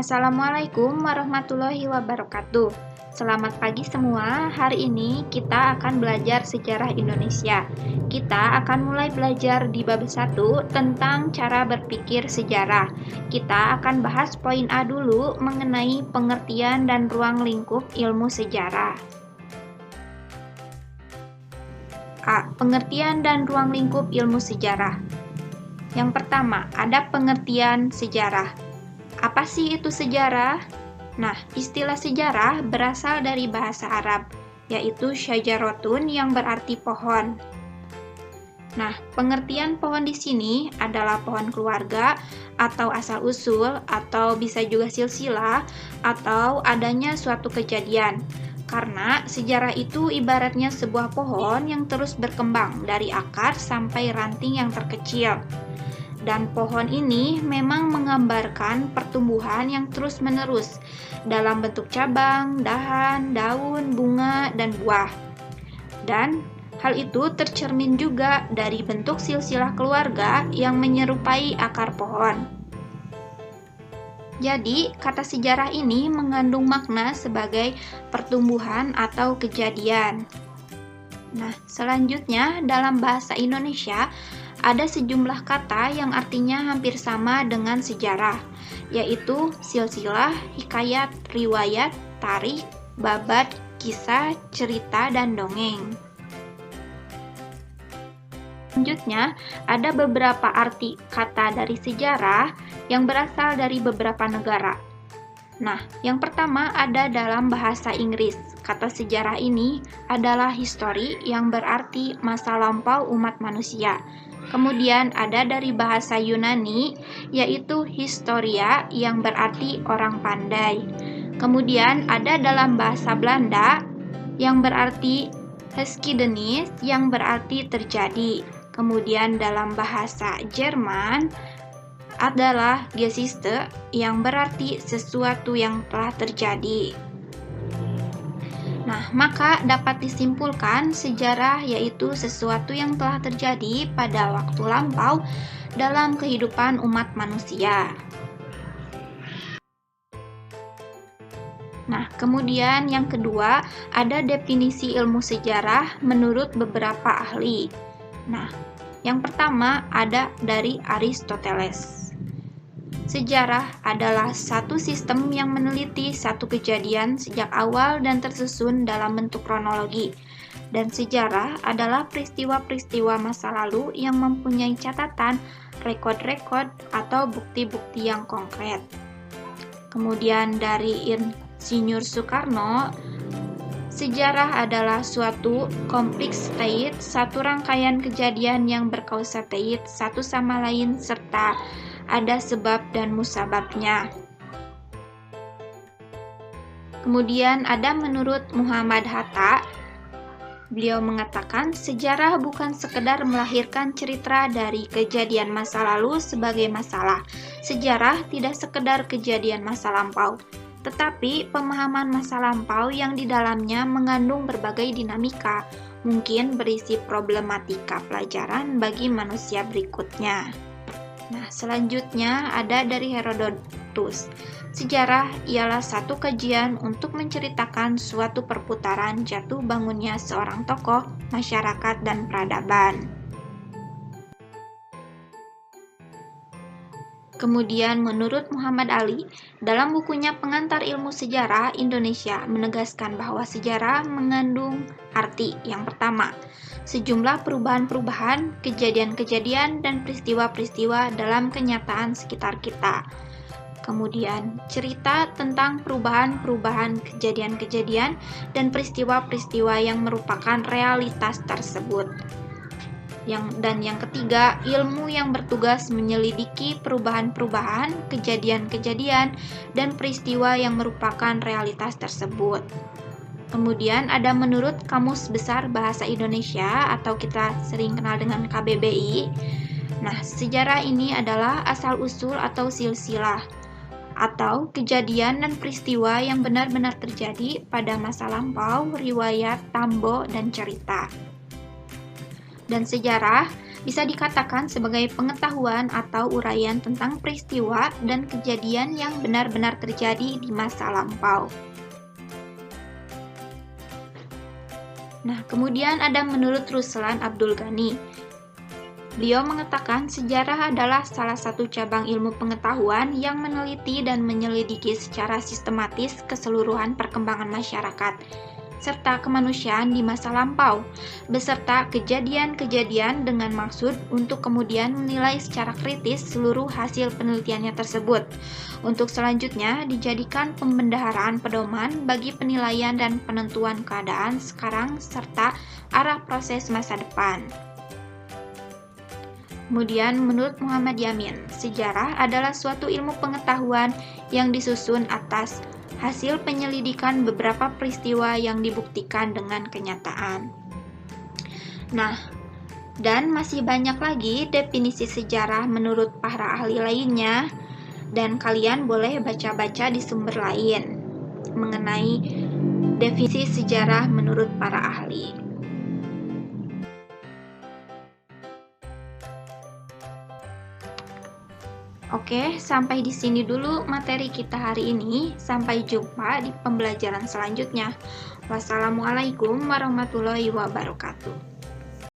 Assalamualaikum warahmatullahi wabarakatuh. Selamat pagi semua. Hari ini kita akan belajar sejarah Indonesia. Kita akan mulai belajar di bab 1 tentang cara berpikir sejarah. Kita akan bahas poin A dulu mengenai pengertian dan ruang lingkup ilmu sejarah. A. Pengertian dan ruang lingkup ilmu sejarah. Yang pertama, ada pengertian sejarah. Apa sih itu sejarah? Nah, istilah sejarah berasal dari bahasa Arab, yaitu syajarotun yang berarti pohon. Nah, pengertian pohon di sini adalah pohon keluarga atau asal-usul, atau bisa juga silsilah, atau adanya suatu kejadian. Karena sejarah itu ibaratnya sebuah pohon yang terus berkembang dari akar sampai ranting yang terkecil. Dan pohon ini memang menggambarkan pertumbuhan yang terus-menerus dalam bentuk cabang, dahan, daun, bunga, dan buah. Dan hal itu tercermin juga dari bentuk silsilah keluarga yang menyerupai akar pohon. Jadi, kata sejarah ini mengandung makna sebagai pertumbuhan atau kejadian. Nah, selanjutnya dalam bahasa Indonesia ada sejumlah kata yang artinya hampir sama dengan sejarah, yaitu silsilah, hikayat, riwayat, tarikh, babat, kisah, cerita, dan dongeng. Selanjutnya, ada beberapa arti kata dari sejarah yang berasal dari beberapa negara. Nah, yang pertama ada dalam bahasa Inggris. Kata sejarah ini adalah history yang berarti masa lampau umat manusia. Kemudian ada dari bahasa Yunani, yaitu historia yang berarti orang pandai. Kemudian ada dalam bahasa Belanda yang berarti geschiedenis yang berarti terjadi. Kemudian dalam bahasa Jerman adalah Geschichte yang berarti sesuatu yang telah terjadi. Nah, maka dapat disimpulkan sejarah yaitu sesuatu yang telah terjadi pada waktu lampau dalam kehidupan umat manusia. Nah, kemudian yang kedua, ada definisi ilmu sejarah menurut beberapa ahli. Nah, yang pertama ada dari Aristoteles. Sejarah adalah satu sistem yang meneliti satu kejadian sejak awal dan tersusun dalam bentuk kronologi. Dan sejarah adalah peristiwa-peristiwa masa lalu yang mempunyai catatan, rekod-rekod, atau bukti-bukti yang konkret. Kemudian dari Insinyur Soekarno, sejarah adalah suatu complex state, satu rangkaian kejadian yang berkausatif satu sama lain serta ada sebab dan musababnya. Kemudian ada menurut Muhammad Hatta, beliau mengatakan sejarah bukan sekedar melahirkan cerita dari kejadian masa lalu sebagai masalah. Sejarah tidak sekedar kejadian masa lampau, tetapi pemahaman masa lampau yang di dalamnya mengandung berbagai dinamika, mungkin berisi problematika pelajaran bagi manusia berikutnya. Nah, selanjutnya ada dari Herodotus. Sejarah ialah satu kajian untuk menceritakan suatu perputaran jatuh bangunnya seorang tokoh, masyarakat, dan peradaban. Kemudian menurut Muhammad Ali, dalam bukunya Pengantar Ilmu Sejarah Indonesia menegaskan bahwa sejarah mengandung arti yang pertama, sejumlah perubahan-perubahan, kejadian-kejadian, dan peristiwa-peristiwa dalam kenyataan sekitar kita. Kemudian, cerita tentang perubahan-perubahan, kejadian-kejadian, dan peristiwa-peristiwa yang merupakan realitas tersebut. Dan yang ketiga, ilmu yang bertugas menyelidiki perubahan-perubahan, kejadian-kejadian, dan peristiwa yang merupakan realitas tersebut. Kemudian ada menurut Kamus Besar Bahasa Indonesia atau kita sering kenal dengan KBBI. Nah, sejarah ini adalah asal-usul atau silsilah atau kejadian dan peristiwa yang benar-benar terjadi pada masa lampau, riwayat, tambo, dan cerita. Dan sejarah bisa dikatakan sebagai pengetahuan atau uraian tentang peristiwa dan kejadian yang benar-benar terjadi di masa lampau. Nah, kemudian ada menurut Ruslan Abdul Ghani. Beliau mengatakan sejarah adalah salah satu cabang ilmu pengetahuan yang meneliti dan menyelidiki secara sistematis keseluruhan perkembangan masyarakat serta kemanusiaan di masa lampau, beserta kejadian-kejadian dengan maksud untuk kemudian menilai secara kritis seluruh hasil penelitiannya tersebut, untuk selanjutnya dijadikan pembendaharaan pedoman bagi penilaian dan penentuan keadaan sekarang serta arah proses masa depan. Kemudian menurut Muhammad Yamin, sejarah adalah suatu ilmu pengetahuan yang disusun atas hasil penyelidikan beberapa peristiwa yang dibuktikan dengan kenyataan. Nah, dan masih banyak lagi definisi sejarah menurut para ahli lainnya, dan kalian boleh baca-baca di sumber lain mengenai definisi sejarah menurut para ahli. Oke, sampai di sini dulu materi kita hari ini. Sampai jumpa di pembelajaran selanjutnya. Wassalamualaikum warahmatullahi wabarakatuh.